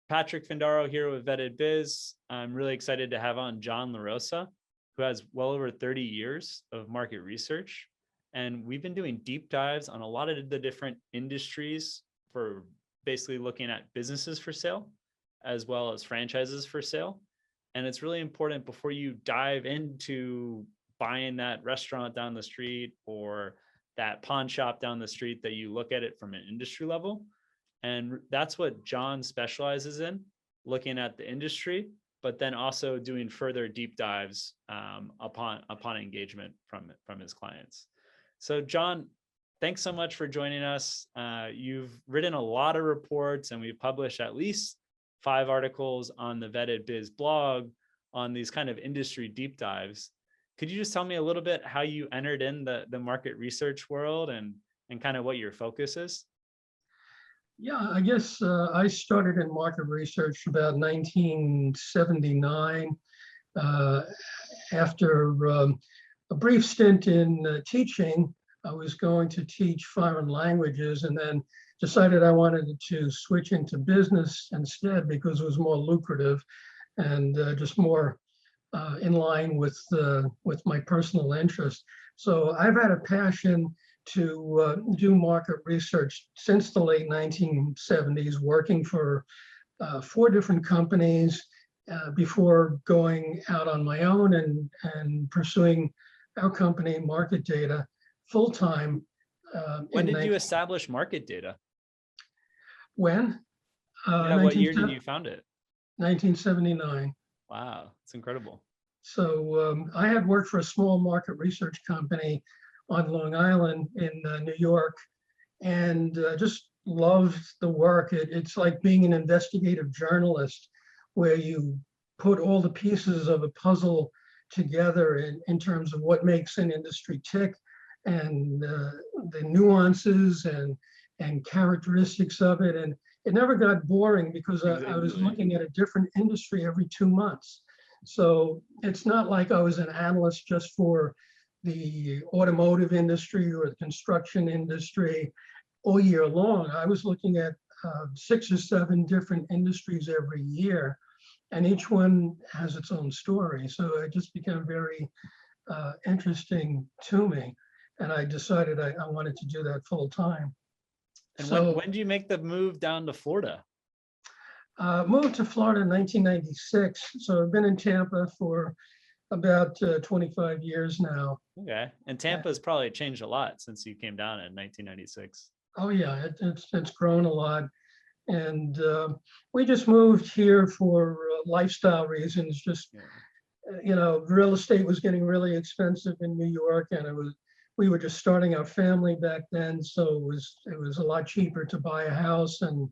Patrick Findaro here with Vetted Biz. I'm really excited to have on John LaRosa, who has well over 30 years of market research. And we've been doing deep dives on a lot of the different industries for basically looking at businesses for sale, as well as franchises for sale. And it's really important before you dive into buying that restaurant down the street or that pawn shop down the street that you look at it from an industry level. And that's what John specializes in, looking at the industry, but then also doing further deep dives upon engagement from his clients. So John, thanks so much for joining us. You've written a lot of reports, and we've published at least 5 articles on the Vetted Biz blog on these kind of industry deep dives. Could you just tell me a little bit how you entered in the market research world and kind of what your focus is? Yeah, I guess I started in market research about 1979 after a brief stint in teaching. I was going to teach foreign languages and then decided I wanted to switch into business instead because it was more lucrative and just more in line with my personal interest. So I've had a passion to do market research since the late 1970s, working for 4 different companies before going out on my own and pursuing our company, Market Data, full-time. When did you establish Market Data? When? What year did you found it? 1979. Wow, it's incredible. So I had worked for a small market research company on Long Island in New York, and just loved the work. It's like being an investigative journalist, where you put all the pieces of a puzzle together in terms of what makes an industry tick, and the nuances and characteristics of it. And it never got boring because I was looking at a different industry every 2 months. So it's not like I was an analyst just for the automotive industry or the construction industry all year long. I was looking at 6 or 7 different industries every year, and each one has its own story. So it just became very interesting to me, and I decided I wanted to do that full time. And so when did you make the move down to Florida? Moved to Florida in 1996. So I've been in Tampa for about 25 years now. Okay, and Tampa's probably changed a lot since you came down in 1996. Oh yeah, it's grown a lot, and we just moved here for lifestyle reasons. Just real estate was getting really expensive in New York, and we were just starting our family back then, so it was a lot cheaper to buy a house and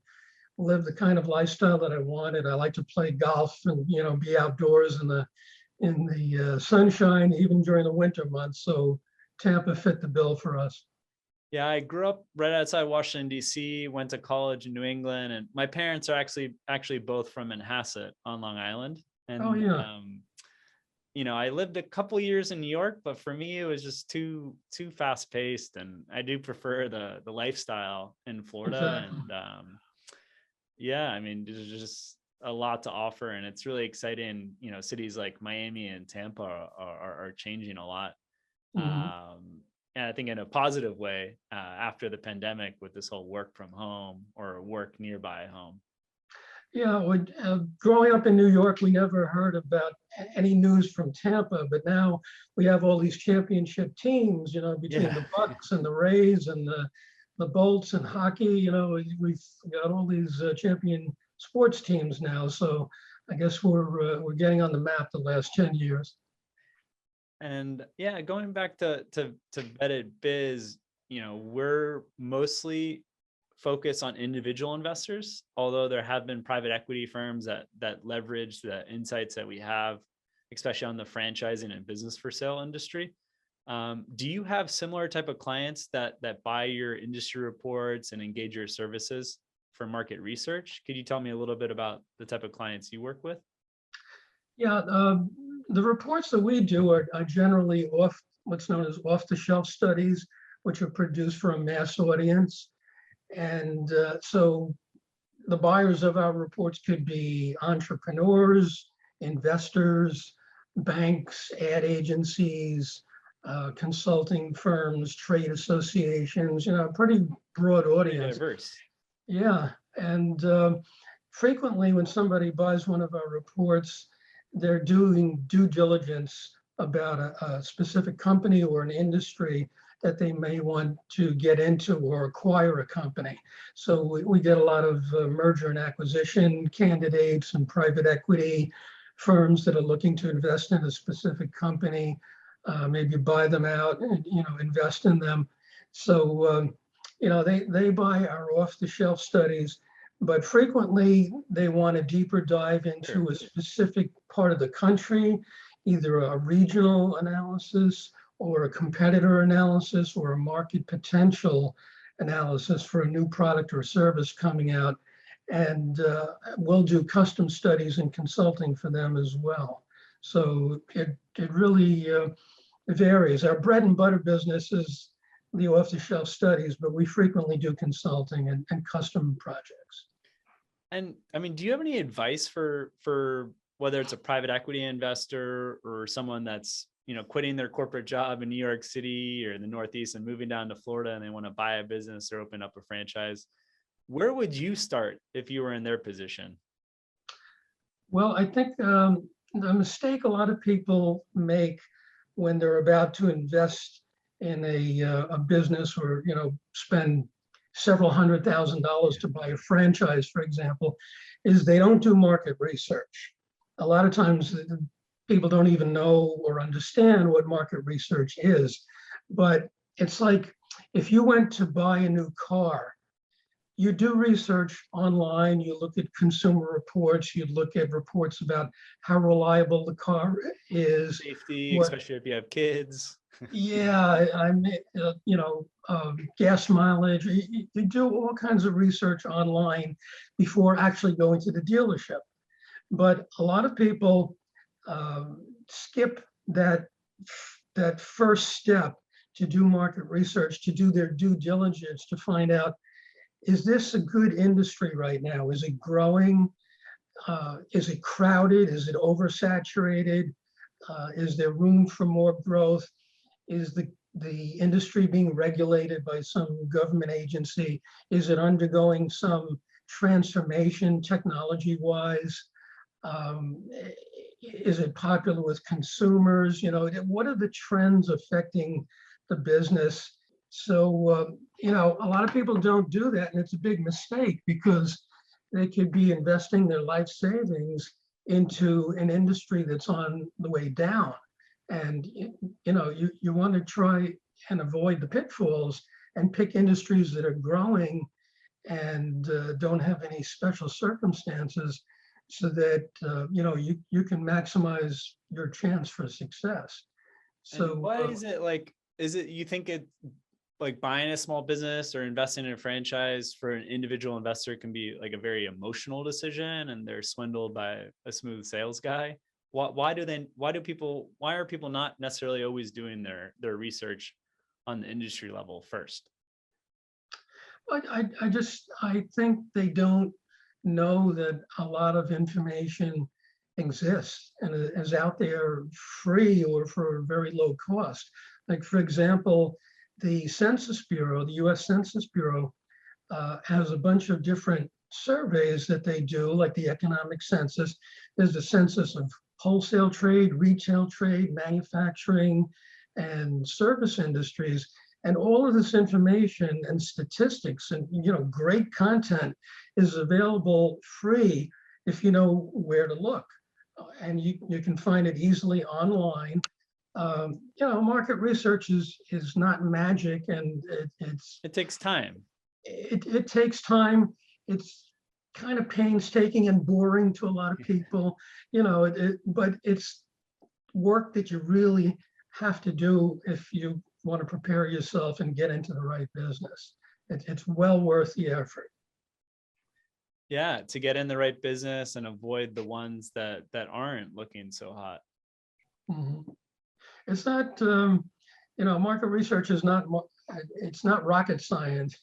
live the kind of lifestyle that I wanted. I like to play golf and be outdoors in the sunshine, even during the winter months. So Tampa fit the bill for us. Yeah, I grew up right outside Washington, D.C., went to college in New England, and my parents are actually both from Manhasset on Long Island. And oh, yeah. I lived a couple years in New York, but for me, it was just too fast paced. And I do prefer the lifestyle in Florida. Exactly. And I mean, there's just a lot to offer, and it's really exciting. Cities like Miami and Tampa are changing a lot. Mm-hmm. And I think in a positive way after the pandemic, with this whole work from home or work nearby home. Yeah, growing up in New York, we never heard about any news from Tampa, but now we have all these championship teams, between the Bucks and the Rays and the Bolts and hockey. We've got all these champion sports teams now. So I guess we're getting on the map the last 10 years. And going back to Vetted Biz, we're mostly focused on individual investors, although there have been private equity firms that leverage the insights that we have, especially on the franchising and business for sale industry. Do you have similar type of clients that buy your industry reports and engage your services for market research? Could you tell me a little bit about the type of clients you work with? Yeah, the reports that we do are generally what's known as off-the-shelf studies, which are produced for a mass audience. And so the buyers of our reports could be entrepreneurs, investors, banks, ad agencies, consulting firms, trade associations, pretty broad Pretty audience. diverse. Yeah, and frequently when somebody buys one of our reports, they're doing due diligence about a specific company or an industry that they may want to get into or acquire a company. So we get a lot of merger and acquisition candidates and private equity firms that are looking to invest in a specific company, maybe buy them out and invest in them. So they buy our off-the-shelf studies, but frequently they want a deeper dive into a specific part of the country, either a regional analysis or a competitor analysis or a market potential analysis for a new product or service coming out. And we'll do custom studies and consulting for them as well. So it really varies. Our bread and butter business is the off-the-shelf studies, but we frequently do consulting and custom projects. And I mean, do you have any advice for whether it's a private equity investor or someone that's, quitting their corporate job in New York City or the Northeast and moving down to Florida and they want to buy a business or open up a franchise? Where would you start if you were in their position? Well, I think the mistake a lot of people make when they're about to invest in a business or spend several $100,000 to buy a franchise, for example, is they don't do market research. A lot of times people don't even know or understand what market research is. But it's like if you went to buy a new car, you do research online, you look at consumer reports, you look at reports about how reliable the car is. Safety, especially if you have kids. Yeah, gas mileage. You do all kinds of research online before actually going to the dealership. But a lot of people skip that first step to do market research, to do their due diligence, to find out, is this a good industry right now? Is it growing? Is it crowded? Is it oversaturated? Is there room for more growth? Is the industry being regulated by some government agency? Is it undergoing some transformation technology-wise? Is it popular with consumers? What are the trends affecting the business? So, a lot of people don't do that, and it's a big mistake because they could be investing their life savings into an industry that's on the way down. And, you want to try and avoid the pitfalls and pick industries that are growing and don't have any special circumstances so that, you can maximize your chance for success. So and why is it like, you think it like buying a small business or investing in a franchise for an individual investor can be like a very emotional decision and they're swindled by a smooth sales guy? Why are people not necessarily always doing their research on the industry level first? I think they don't know that a lot of information exists and is out there free or for a very low cost. Like, for example, the Census Bureau, the US Census Bureau, has a bunch of different surveys that they do, like the economic census. There's the census of wholesale trade, retail trade, manufacturing, and service industries. And all of this information and statistics and great content is available free if you know where to look. And you can find it easily online. Market research is not magic, and it takes time. It takes time. It's kind of painstaking and boring to a lot of people, but it's work that you really have to do if you want to prepare yourself and get into the right business. It's well worth the effort. Yeah, to get in the right business and avoid the ones that aren't looking so hot. Mm-hmm. It's not, market research is not, it's not rocket science.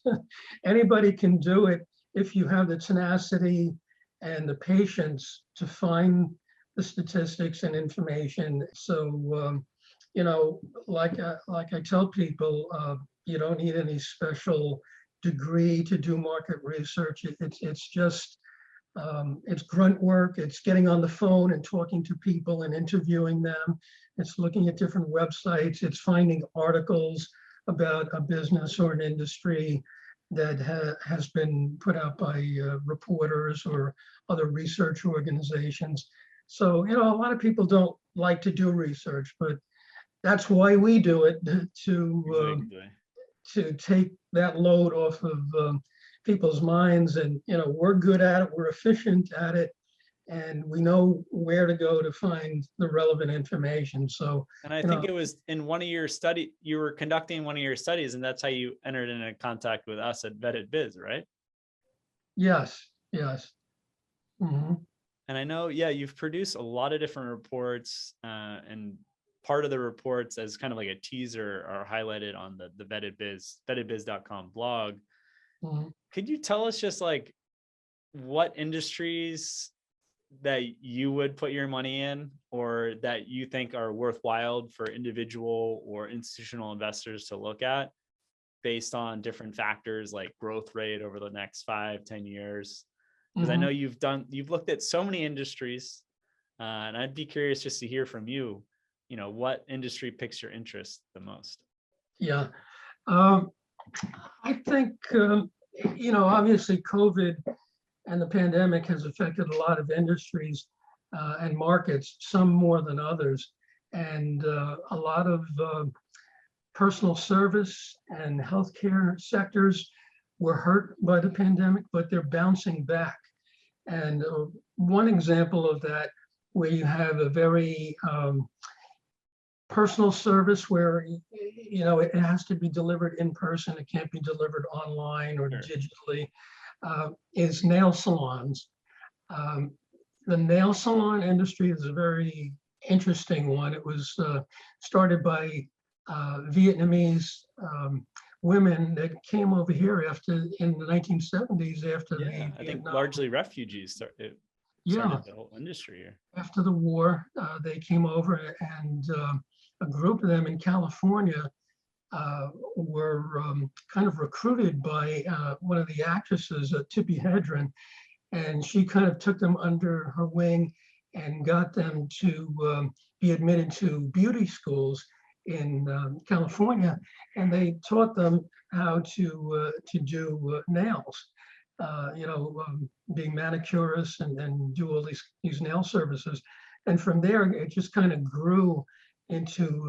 Anybody can do it if you have the tenacity and the patience to find the statistics and information. So, you know, like I tell people, you don't need any special degree to do market research. It's just it's grunt work. It's getting on the phone and talking to people and interviewing them. It's looking at different websites. It's finding articles about a business or an industry that has been put out by reporters or other research organizations. So, you know, a lot of people don't like to do research, but that's why we do it, Exactly. to take that load off of people's minds. And, you know, we're good at it, we're efficient at it, and we know where to go to find the relevant information. So, And I you think know, it was in one of your study, you were conducting one of your studies, and that's how you entered into contact with us at Vetted Biz, right? yes, yes. Mhm. And I know, yeah, you've produced a lot of different reports, and part of the reports as kind of like a teaser are highlighted on the Vetted Biz, vettedbiz.com blog. Mhm. Could you tell us just like what industries that you would put your money in, or that you think are worthwhile for individual or institutional investors to look at based on different factors like growth rate over the next 5-10 years? Because I know Mhm. you've looked at so many industries, and I'd be curious just to hear from you, you know, what industry piques your interest the most? Yeah. Um, I think, you know, obviously COVID and the pandemic has affected a lot of industries and markets, some more than others. And a lot of personal service and healthcare sectors were hurt by the pandemic, but they're bouncing back. And one example of that, where you have a very personal service where, you know, it has to be delivered in person, it can't be delivered online or Sure. digitally, is nail salons. Um, the nail salon industry is a very interesting one. It was started by Vietnamese women that came over here after, in the 1970s, after the Yeah, I think Vietnam, largely refugees yeah, started the whole industry here. after the war. They came over, and a group of them in California were kind of recruited by one of the actresses, Tippi Hedren, and she kind of took them under her wing and got them to be admitted to beauty schools in California, and they taught them how to do nails. You know, being manicurists and do all these nail services, and from there it just kind of grew into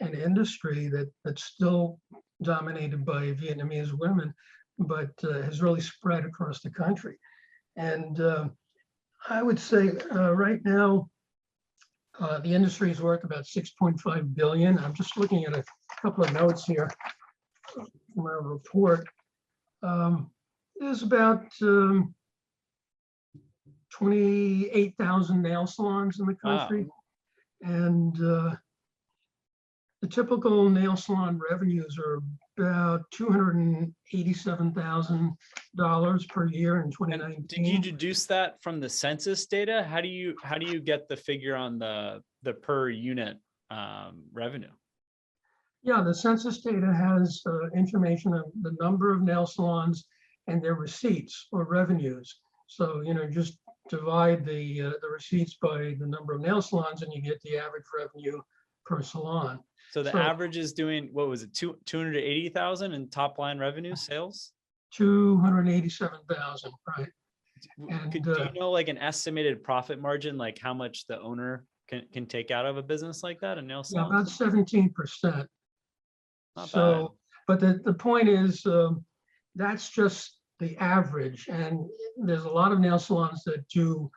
an industry that's still dominated by Vietnamese women, but has really spread across the country. And I would say right now, the industry is worth about 6.5 billion. I'm just looking at a couple of notes here from our report. There's about 28,000 nail salons in the Wow. country. And the typical nail salon revenues are about $287,000 per year in And 2019. did you deduce that from the census data? How do you get the figure on the per unit revenue? Yeah, the census data has information of the number of nail salons and their receipts or revenues. So, you know, just divide the receipts by the number of nail salons and you get the average revenue per salon. So the So average is doing, what was it, 280,000 in top line revenue sales? 287,000, right? And Do you know like an estimated profit margin, like how much the owner can take out of a business like that, a nail yeah, salon? about 17%. Not bad. So, but the point is, that's just the average. And there's a lot of nail salons that do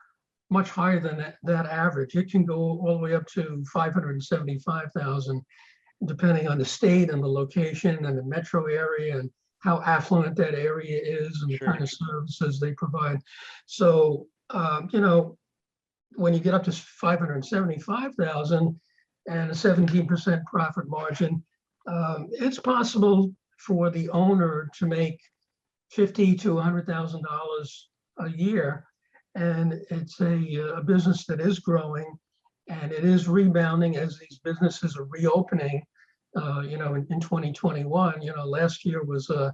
much higher than that average. It can go all the way up to 575,000, depending on the state and the location and the metro area and how affluent that area is and the Sure. kind of services they provide. So, you know, when you get up to 575,000 and a 17% profit margin, it's possible for the owner to make to $100,000 a year. And it's a business that is growing and it is rebounding as these businesses are reopening. In 2021, last year was a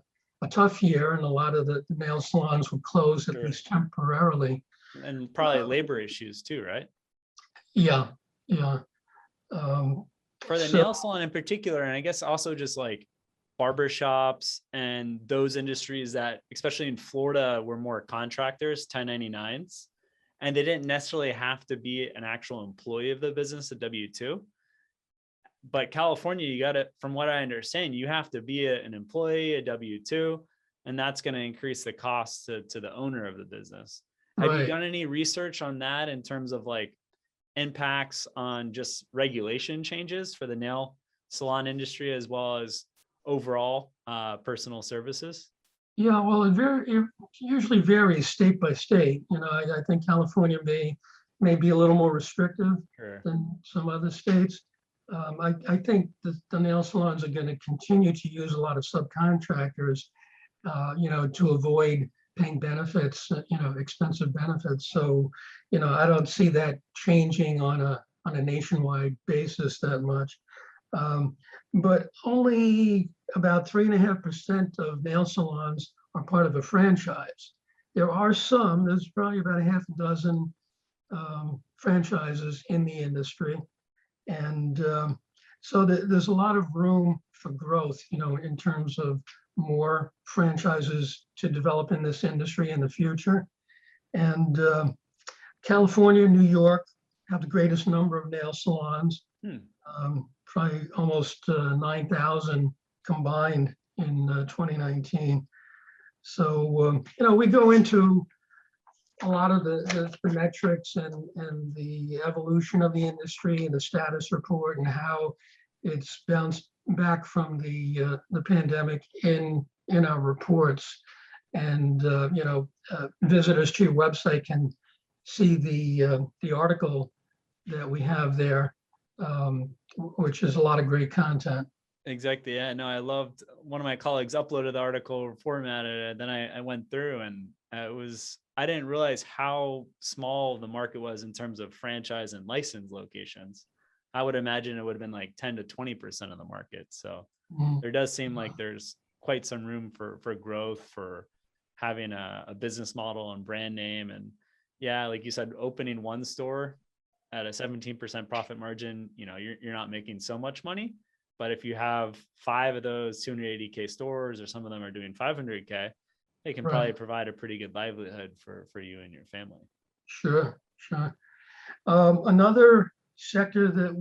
tough year and a lot of the nail salons were closed, at Sure. least temporarily. And probably labor issues too, right? Yeah, yeah. Um, For the so, nail salon in particular, and I guess also just like barber shops and those industries that, especially in Florida, were more contractors, 1099s, and they didn't necessarily have to be an actual employee of the business, a W-2. But California, you got to, from what I understand, you have to be an employee, a W-2, and that's going to increase the cost to the owner of the business. Have you right. done any research on that in terms of like impacts on just regulation changes for the nail salon industry as well as overall personal services? Yeah, well, it usually varies state by state. I think California may be a little more restrictive Sure. than some other states. I think the nail salons are going to continue to use a lot of subcontractors, to avoid paying benefits, expensive benefits. So, I don't see that changing on a nationwide basis that much. But only about 3.5% of nail salons are part of a franchise. There are some, there's probably about a half a dozen franchises in the industry. And so there's a lot of room for growth, in terms of more franchises to develop in this industry in the future. And California, New York have the greatest number of nail salons. Probably almost 9,000 combined in 2019. So, we go into a lot of the metrics and the evolution of the industry and the status report and how it's bounced back from the pandemic in our reports. And, visitors to your website can see the article that we have there, which is a lot of great content. Exactly. Yeah, no, I loved, one of my colleagues uploaded the article, formatted it, then I went through and I didn't realize how small the market was in terms of franchise and license locations. I would imagine it would have been like 10 to 20% of the market. So there does seem like there's quite some room for growth, for having a business model and brand name. And yeah, like you said, opening one store at a 17% profit margin, you're not making so much money. But if you have 5 of those 280K stores, or some of them are doing 500K, they can probably provide a pretty good livelihood for you and your family. Sure. Another sector that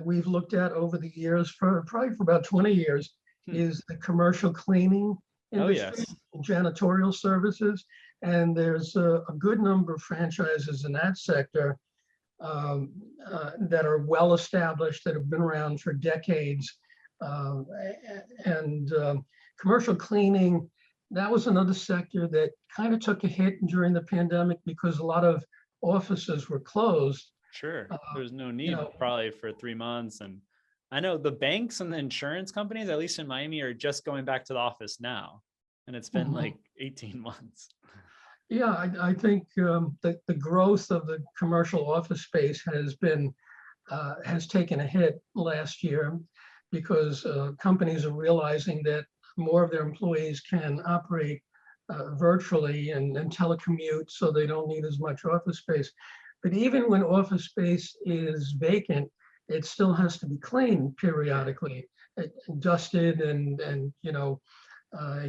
we've looked at over the years, probably for about 20 years, is the commercial cleaning industry, janitorial services. And there's a good number of franchises in that sector that are well established, that have been around for decades. And commercial cleaning, that was another sector that kind of took a hit during the pandemic because a lot of offices were closed. Sure. There's no need probably for 3 months. And I know the banks and the insurance companies, at least in Miami, are just going back to the office now. And it's been like 18 months. Yeah, I think the growth of the commercial office space has taken a hit last year because companies are realizing that more of their employees can operate virtually and telecommute, so they don't need as much office space. But even when office space is vacant, it still has to be cleaned periodically, dusted, and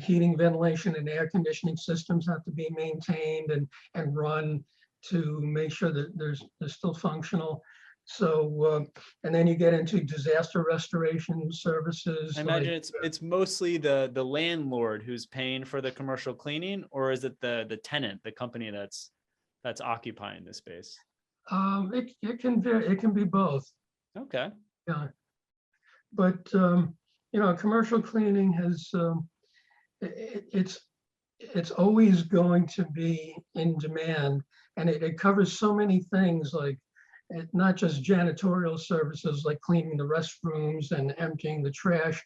heating, ventilation, and air conditioning systems have to be maintained and run to make sure that they're still functional. So, and then you get into disaster restoration services. I imagine it's mostly the landlord who's paying for the commercial cleaning, or is it the tenant, the company that's occupying the space? It can be both. Okay. Yeah, but commercial cleaning has it's always going to be in demand, and it covers so many things, like not just janitorial services like cleaning the restrooms and emptying the trash,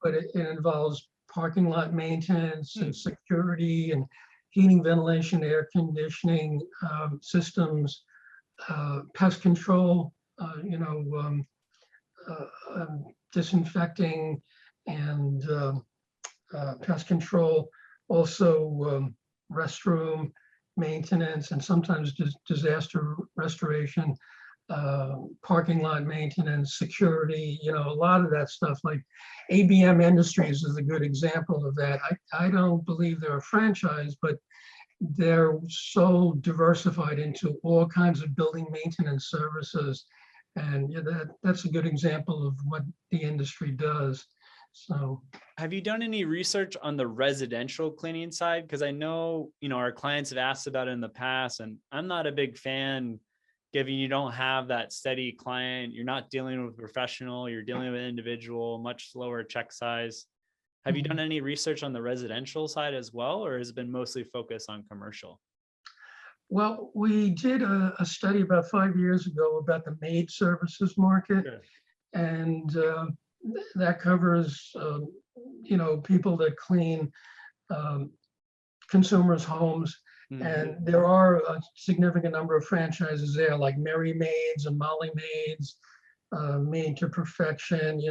but it involves parking lot maintenance and security and heating, ventilation, air conditioning systems, pest control, disinfecting and pest control, also restroom maintenance and sometimes disaster restoration, parking lot maintenance, security, a lot of that stuff. Like ABM Industries is a good example of that. I don't believe they're a franchise, but they're so diversified into all kinds of building maintenance services. And that's a good example of what the industry does. So have you done any research on the residential cleaning side? Because I know, our clients have asked about it in the past, and I'm not a big fan, given you don't have that steady client, you're not dealing with a professional, you're dealing with an individual, much slower check size. Have you done any research on the residential side as well, or has it been mostly focused on commercial? Well, we did a study about 5 years ago about the maid services market. Sure. And that covers, people that clean consumers' homes. And there are a significant number of franchises there, like Merry Maids and Molly Maids, Maid to Perfection,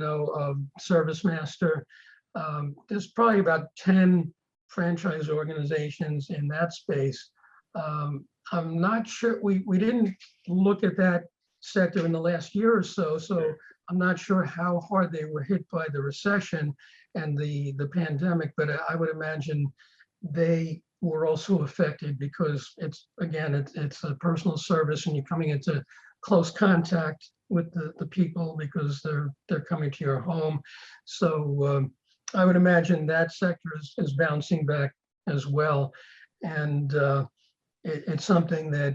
Service Master. There's probably about 10 franchise organizations in that space. I'm not sure, we didn't look at that sector in the last year or so, so I'm not sure how hard they were hit by the recession and the pandemic, but I would imagine they were also affected because it's a personal service and you're coming into close contact with the people because they're coming to your home. So I would imagine that sector is bouncing back as well. And it's something that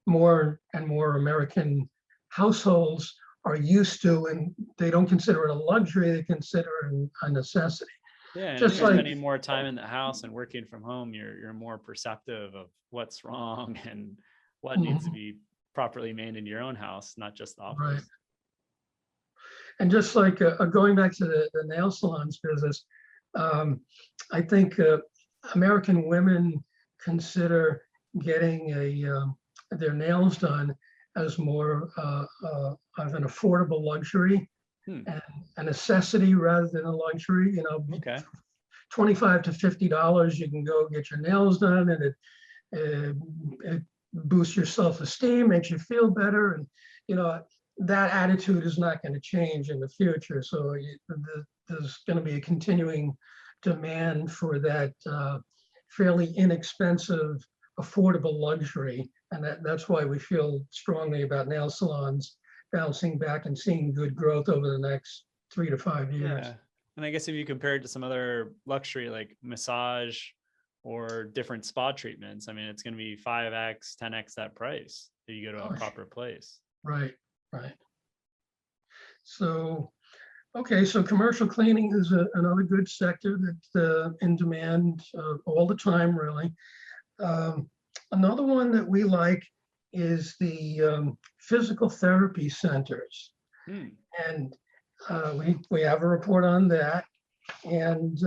more and more American households are used to, and they don't consider it a luxury, they consider it a necessity. Yeah, and Just if you're like- spending more time in the house and working from home, you're more perceptive of what's wrong and what needs to be properly made in your own house, not just the office. Right. And just like going back to the nail salons business, I think American women consider getting their nails done as more of an affordable luxury and a necessity rather than a luxury. Okay. $25 to $50, you can go get your nails done, and it boosts your self-esteem, makes you feel better, and that attitude is not going to change in the future. So there's going to be a continuing demand for that fairly inexpensive, affordable luxury. And that's why we feel strongly about nail salons bouncing back and seeing good growth over the next 3 to 5 years. Yeah. And I guess if you compare it to some other luxury like massage or different spa treatments, I mean, it's going to be 5x, 10x that price if you go to a proper place. Right. So, okay, so commercial cleaning is another good sector that's in demand all the time, really. Another one that we like is the physical therapy centers. And we have a report on that. And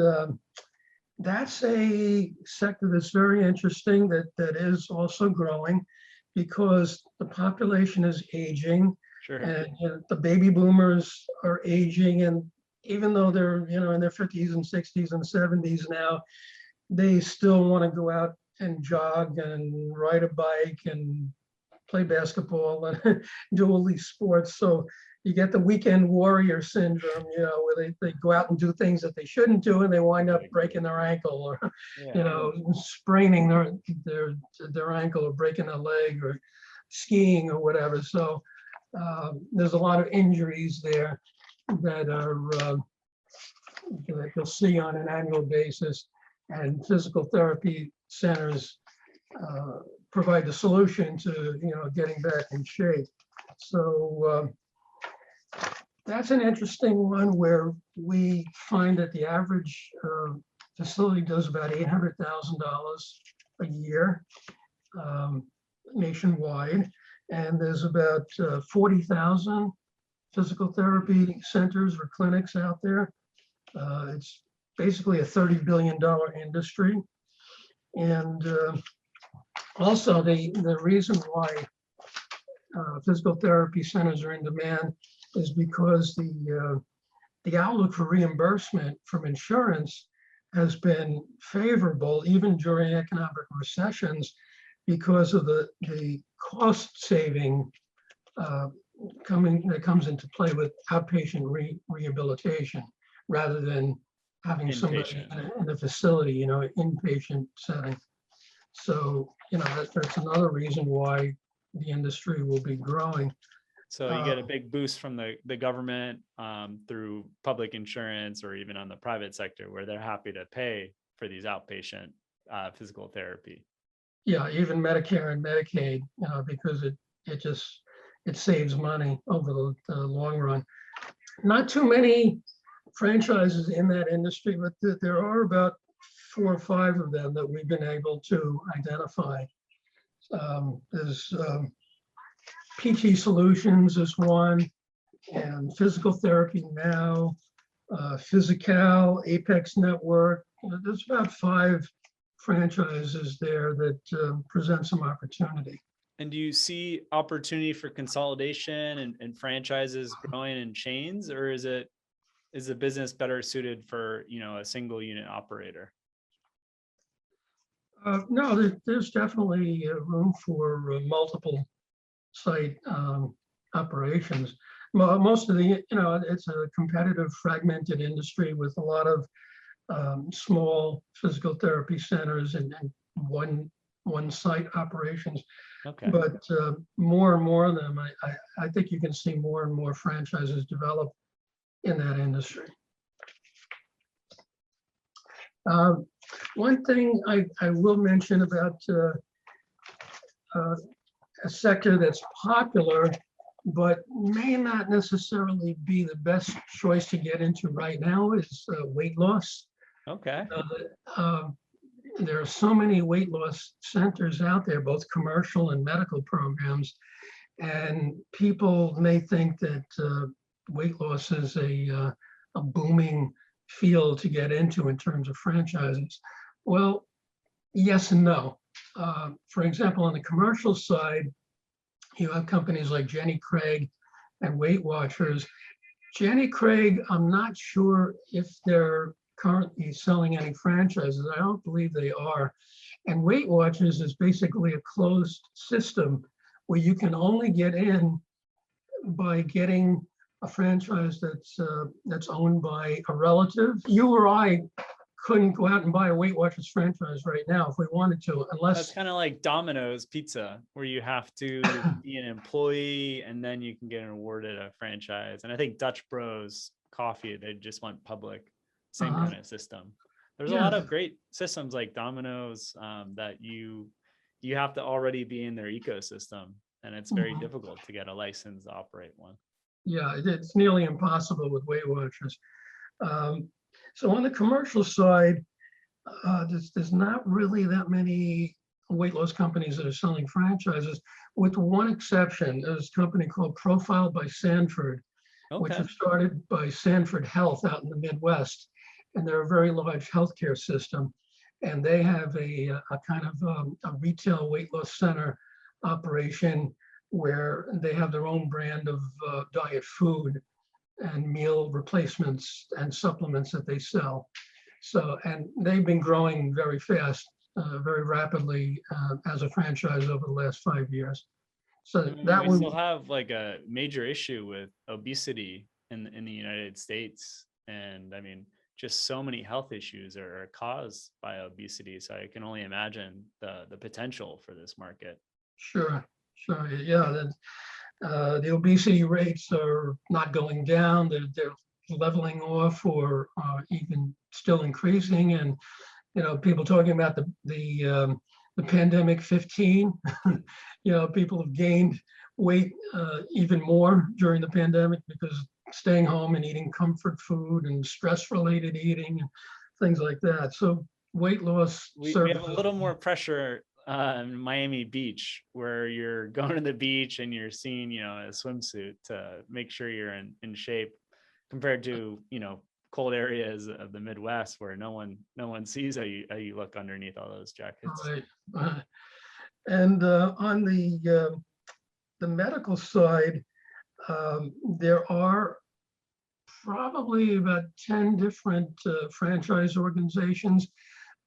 that's a sector that's very interesting, that is also growing because the population is aging. Sure. And the baby boomers are aging, and even though they're in their 50s and 60s and 70s now, they still want to go out and jog and ride a bike and play basketball and do all these sports. So you get the weekend warrior syndrome, where they go out and do things that they shouldn't do, and they wind up breaking their ankle or spraining their ankle or breaking a leg or skiing or whatever. So there's a lot of injuries there that are that you'll see on an annual basis, and physical therapy centers provide the solution to getting back in shape. So that's an interesting one where we find that the average facility does about $800,000 a year nationwide. And there's about 40,000 physical therapy centers or clinics out there. It's basically a $30 billion industry. And also the reason why physical therapy centers are in demand is because the outlook for reimbursement from insurance has been favorable even during economic recessions because of the cost saving that comes into play with outpatient rehabilitation rather than having somebody Inpatient. in a facility, inpatient setting. So, that's another reason why the industry will be growing. So you get a big boost from the government through public insurance or even on the private sector where they're happy to pay for these outpatient physical therapy. Yeah, even Medicare and Medicaid, because it saves money over the long run. Not too many franchises in that industry, but there are about 4 or 5 of them that we've been able to identify. There's PT Solutions is one, and Physical Therapy Now, Physical, Apex Network. There's about 5 franchises there that present some opportunity. And do you see opportunity for consolidation and franchises growing in chains, or is the business better suited for a single unit operator? No, there's definitely room for multiple site operations. Most of the, it's a competitive, fragmented industry with a lot of small physical therapy centers and one site operations. Okay. But more and more of them, I think you can see more and more franchises develop in that industry. One thing I will mention about a sector that's popular, but may not necessarily be the best choice to get into right now is weight loss. Okay. There are so many weight loss centers out there, both commercial and medical programs, and people may think that weight loss is a booming field to get into in terms of franchises. Well, yes and no. For example, on the commercial side, you have companies like Jenny Craig and Weight Watchers. Jenny Craig, I'm not sure if they're currently selling any franchises. I don't believe they are. And Weight Watchers is basically a closed system where you can only get in by getting a franchise that's owned by a relative. You or I couldn't go out and buy a Weight Watchers franchise right now if we wanted to, unless— That's kind of like Domino's Pizza, where you have to be an employee and then you can get awarded a franchise. And I think Dutch Bros Coffee, they just went public, same kind of system. There's a lot of great systems like Domino's that you have to already be in their ecosystem, and it's very difficult to get a license to operate one. Yeah, it's nearly impossible with Weight Watchers. So on the commercial side, there's not really that many weight loss companies that are selling franchises, with one exception. There's a company called Profile by Sanford, which was started by Sanford Health out in the Midwest. And they're a very large healthcare system. And they have a kind of a retail weight loss center operation where they have their own brand of diet food and meal replacements and supplements that they sell. So, and they've been growing very fast, very rapidly as a franchise over the last 5 years. So that we still have like a major issue with obesity in the United States. And I mean, just so many health issues are caused by obesity. So I can only imagine the potential for this market. Sure. Yeah, the obesity rates are not going down. They're leveling off or even still increasing. And, people talking about the pandemic 15, people have gained weight even more during the pandemic because staying home and eating comfort food and stress-related eating and things like that. So weight loss. We have a little more pressure in Miami Beach, where you're going to the beach and you're seeing, a swimsuit to make sure you're in shape, compared to, cold areas of the Midwest where no one sees how you look underneath all those jackets. Right. And on the medical side, there are probably about 10 different franchise organizations,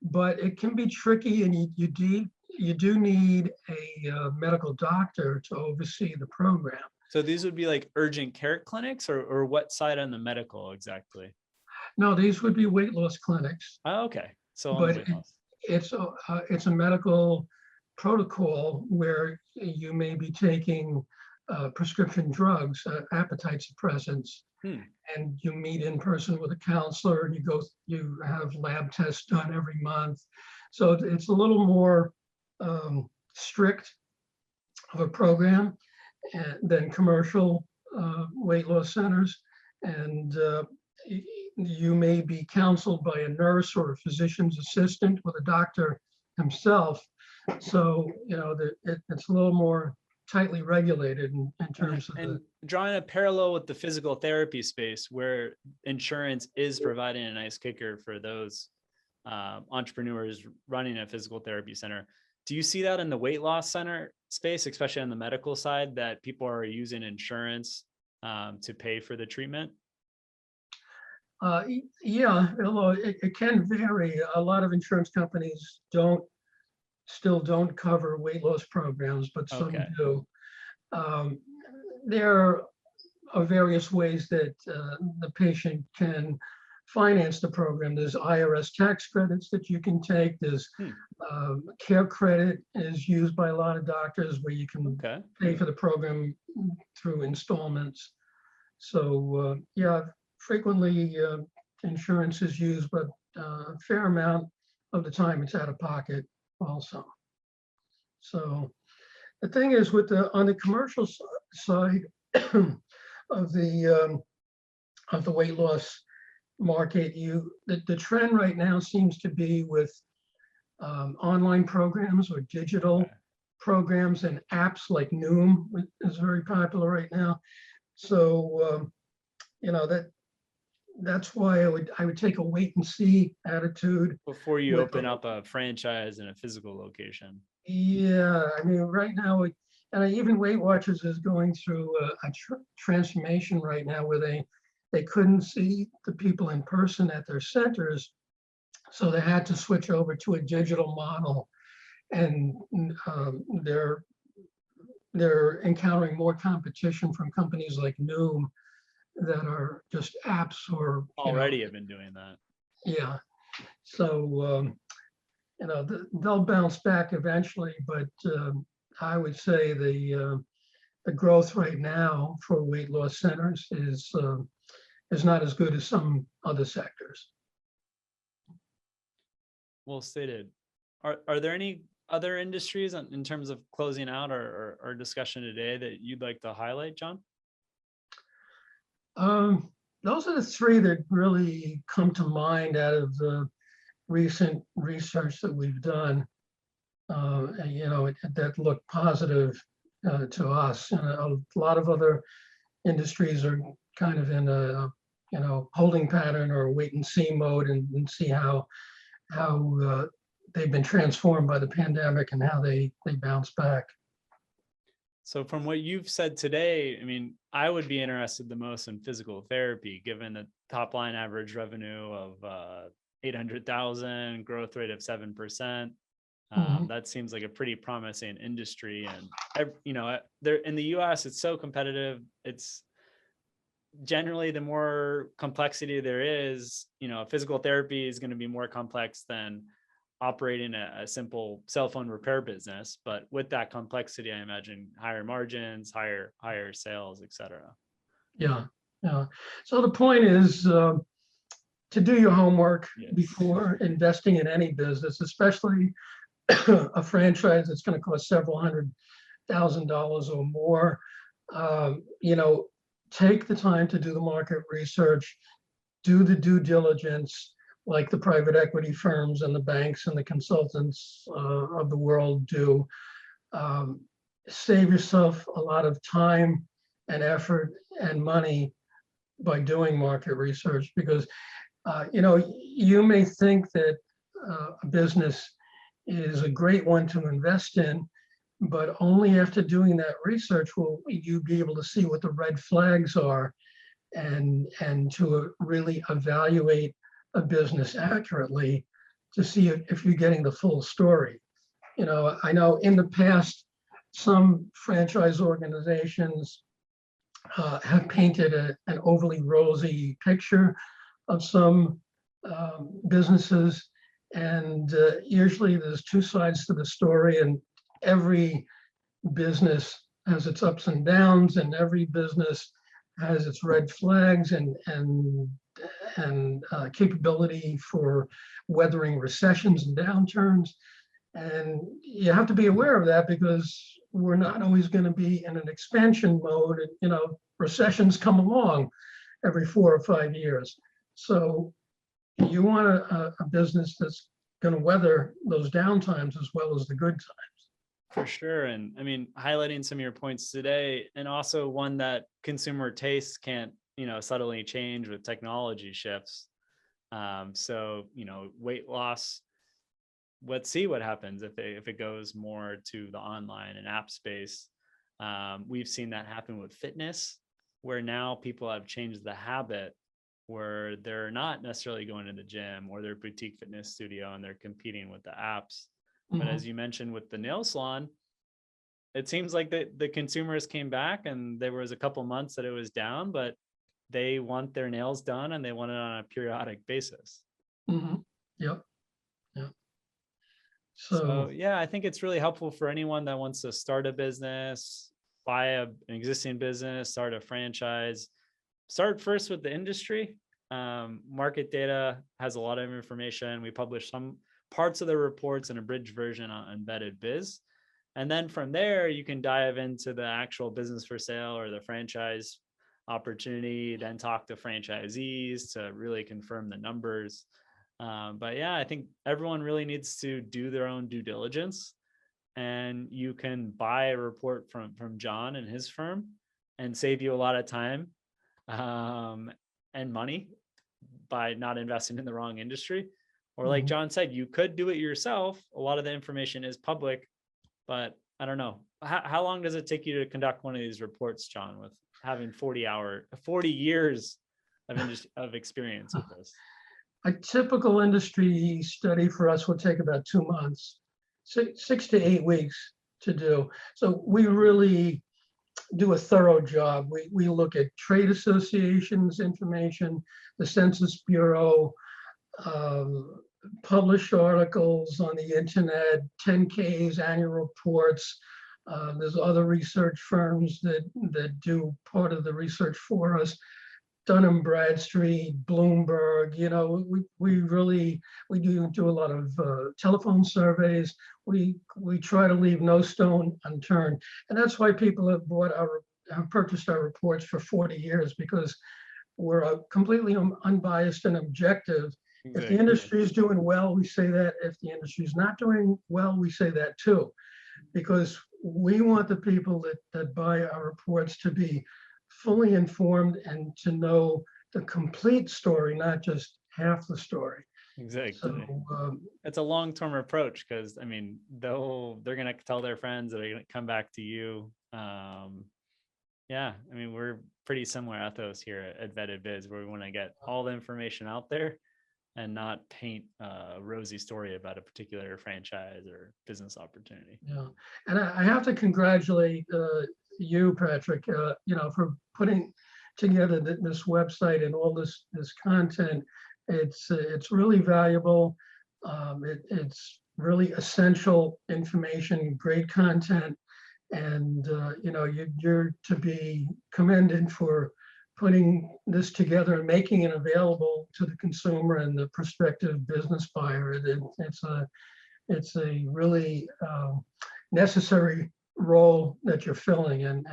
but it can be tricky, and you do need a medical doctor to oversee the program. So these would be like urgent care clinics, or what side on the medical exactly? No, these would be weight loss clinics, Oh, okay. So on the but weight loss. it's a medical protocol where you may be taking prescription drugs, appetite suppressants, and you meet in person with a counselor, and you have lab tests done every month. So it's a little more strict of a program than commercial weight loss centers. And you may be counseled by a nurse or a physician's assistant with a doctor himself. So, it's a little more tightly regulated in terms of and drawing a parallel with the physical therapy space, where insurance is providing a nice kicker for those entrepreneurs running a physical therapy center. Do you see that in the weight loss center space, especially on the medical side, that people are using insurance to pay for the treatment? Yeah, although it can vary. A lot of insurance companies still don't cover weight loss programs, but some Okay. do. There are various ways that the patient can finance the program. There's IRS tax credits that you can take. There's care credit is used by a lot of doctors where you can pay for the program through installments. So yeah, frequently insurance is used, but a fair amount of the time it's out of pocket also. So the thing is, on the commercial side of the weight loss market, the trend right now seems to be with online programs or digital programs, and apps like Noom is very popular right now. So that's why I would take a wait and see attitude before you open up a franchise in a physical location. Yeah, I mean, right now, and even Weight Watchers is going through a transformation right now where they couldn't see the people in person at their centers, so they had to switch over to a digital model, and they're encountering more competition from companies like Noom that are just apps or already have been doing that. Yeah, so they'll bounce back eventually, but I would say the growth right now for weight loss centers is not as good as some other sectors. Well stated. Are there any other industries in terms of closing out our discussion today that you'd like to highlight, John? Those are the three that really come to mind out of the recent research that we've done, that look positive to us. And a lot of other industries are kind of in a holding pattern or wait and see mode, and see how they've been transformed by the pandemic and how they bounce back. So from what you've said today, I mean, I would be interested the most in physical therapy, given the top line average revenue of 800,000, growth rate of 7%. That seems like a pretty promising industry. And, there in the US, it's so competitive. It's generally the more complexity there is, physical therapy is going to be more complex than operating a simple cell phone repair business. But with that complexity, I imagine higher margins, higher sales, et cetera. Yeah. So the point is to do your homework before investing in any business, especially a franchise that's going to cost several $100,000 or more. Take the time to do the market research, do the due diligence like the private equity firms and the banks and the consultants of the world do. Save yourself a lot of time and effort and money by doing market research because, you may think that a business is a great one to invest in, but only after doing that research will you be able to see what the red flags are and to really evaluate a business accurately to see if you're getting the full story. I know in the past, some franchise organizations have painted an overly rosy picture of some businesses. And usually there's two sides to the story, and every business has its ups and downs, and every business has its red flags and capability for weathering recessions and downturns. And you have to be aware of that because we're not always going to be in an expansion mode. Recessions come along every 4 or 5 years. So you want a business that's going to weather those downtimes as well as the good times. For sure. And I mean, highlighting some of your points today, and also one that consumer tastes can't, suddenly change with technology shifts. So, weight loss, let's see what happens if it goes more to the online and app space. We've seen that happen with fitness, where now people have changed the habit where they're not necessarily going to the gym or their boutique fitness studio and they're competing with the apps. But as you mentioned with the nail salon, it seems like the consumers came back and there was a couple months that it was down, but they want their nails done and they want it on a periodic basis. Yep. So yeah, I think it's really helpful for anyone that wants to start a business, buy an existing business, start a franchise. Start first with the industry. Market data has a lot of information. We publish some parts of the reports in a bridged version on Embedded Biz. And then from there, you can dive into the actual business for sale or the franchise opportunity, then talk to franchisees to really confirm the numbers. But yeah, I think everyone really needs to do their own due diligence. And you can buy a report from John and his firm and save you a lot of time and money by not investing in the wrong industry. Or like John said, you could do it yourself. A lot of the information is public, but I don't know. How long does it take you to conduct one of these reports, John, with having 40 years of experience with this? A typical industry study for us would take about 2 months, 6 to 8 weeks to do. So we really do a thorough job. We look at trade associations information, the Census Bureau, published articles on the internet, 10Ks, annual reports. There's other research firms that do part of the research for us. Dun & Bradstreet, Bloomberg, we do a lot of telephone surveys. We try to leave no stone unturned. And that's why people have purchased our reports for 40 years, because we're completely unbiased and objective. Exactly. If the industry is doing well, we say that. If the industry is not doing well, we say that too, because we want the people that buy our reports to be fully informed and to know the complete story, not just half the story. Exactly. So, it's a long-term approach, because I mean, they're going to tell their friends, they're going to come back to you. Yeah, I mean, we're pretty similar ethos here at Vetted Biz, where we want to get all the information out there and not paint a rosy story about a particular franchise or business opportunity. Yeah, and I have to congratulate you, Patrick, for putting together this website and all this content. It's really valuable. It's really essential information, great content, and you're to be commended for putting this together and making it available to the consumer and the prospective business buyer. It's a really necessary role that you're filling, and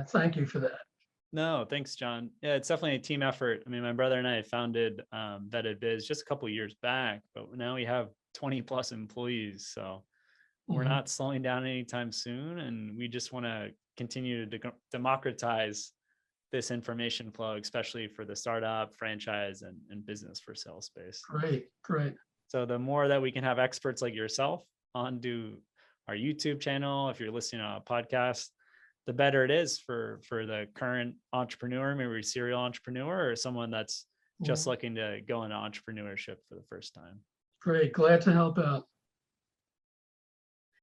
thank you for that. No, thanks, John. Yeah, it's definitely a team effort. I mean, my brother and I founded Vetted Biz just a couple of years back, but now we have 20 plus employees. So we're not slowing down anytime soon. And we just want to continue to democratize this information flow, especially for the startup, franchise, and business for sale space. Great, great. So the more that we can have experts like yourself onto our YouTube channel, if you're listening on a podcast, the better it is for the current entrepreneur, maybe serial entrepreneur, or someone that's just looking to go into entrepreneurship for the first time. Great, glad to help out.